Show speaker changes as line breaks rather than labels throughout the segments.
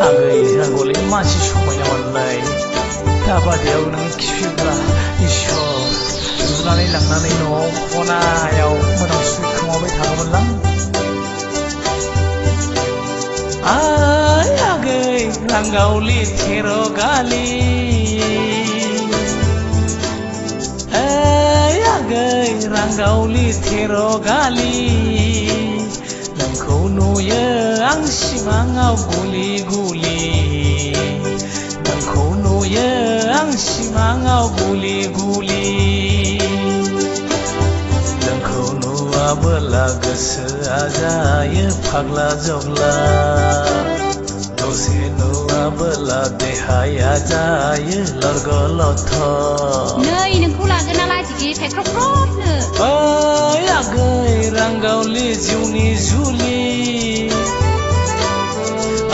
आगै आंखौलाय मानसि समायनामोनलाय दाबादियाव नों खिफिग्रा इसोर जुनानै लांनानै न'आव खनायाव मोनाव सुखुमाबाय थागौमोनलां आय आगै रांगावलि थेर' गालि आगै रांगावलि थेर' गालि नोंखौ नुयो आं सिमाङाव गुलि गुलि नोंखौ नुयो आं सिमाङाव गुलि गुलि नोंखौ नुवाबोला गोसोआ जायो फाग्ला जग्ला दसे नुवाबोला देहाया जायो लरग लथ
नै नोंखौ लागोन ना लाजिगे फेख्रफ्रबनो
ओइ आगै रांगावलि जिउनि जुलि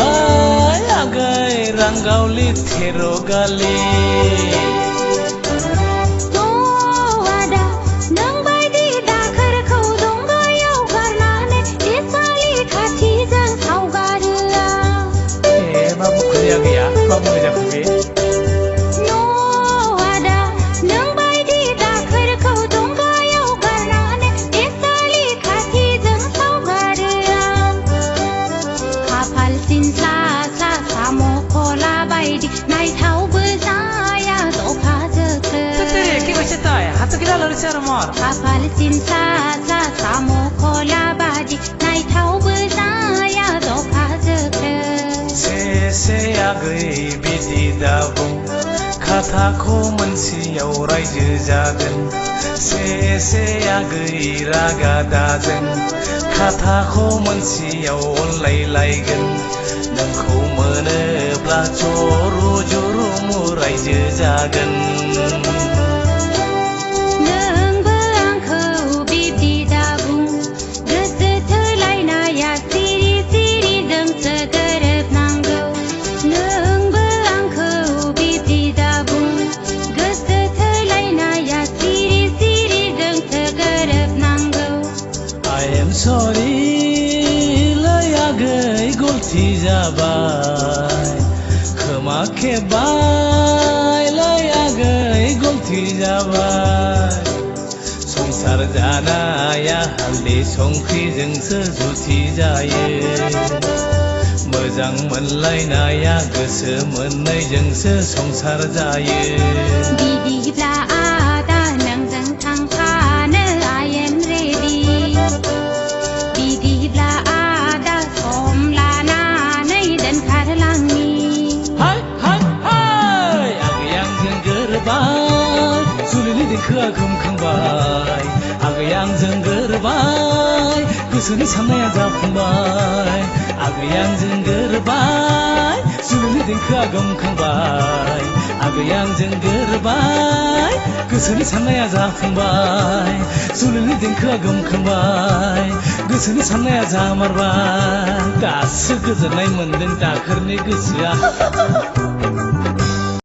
ओइ आगै रांगावलि थेर' गालि गैया मा बुंनाय जाखो बे
खाफाल सिनसा सा साम' खला बादि नायथावबो जाया जखा जोखो
से आगै बिदि दाबुं खाथाखौ मोनसेयाव रायजो जागोन से आगै रागा दाजों खाथाखौ मोनसेयाव अनलायलायगोन नोंखौ मोनोब्ला जरु जुरुमु रायजो जागोन गलती जाबाय खोमा खेबाय लै आगै गलती जाबाय संसार जानाया हालदै संख्रिजोंसो जुथि जायो मोजां मोनलायनाया गोसो मोननैजोंसो संसार जायो
बिदिब्ला आदा नोंजों थांफानो I am ready बिदिब्ला
देंखोआ गोमखांबाय आगै आंजों गोरोबाय गोसोनि साननाया जाफुंबाय आगै आंजों गोरोबाय जुलिनि देंखोआ गोमखांबाय आगै आंजों गोरोबाय गोसोनि साननाया जाफुंबाय जुलिनि देंखोआ गोमखांबाय गोसोनि साननाया जामारबाय दासो गोजोननाय मोनदों दाखोरनि गोसोआ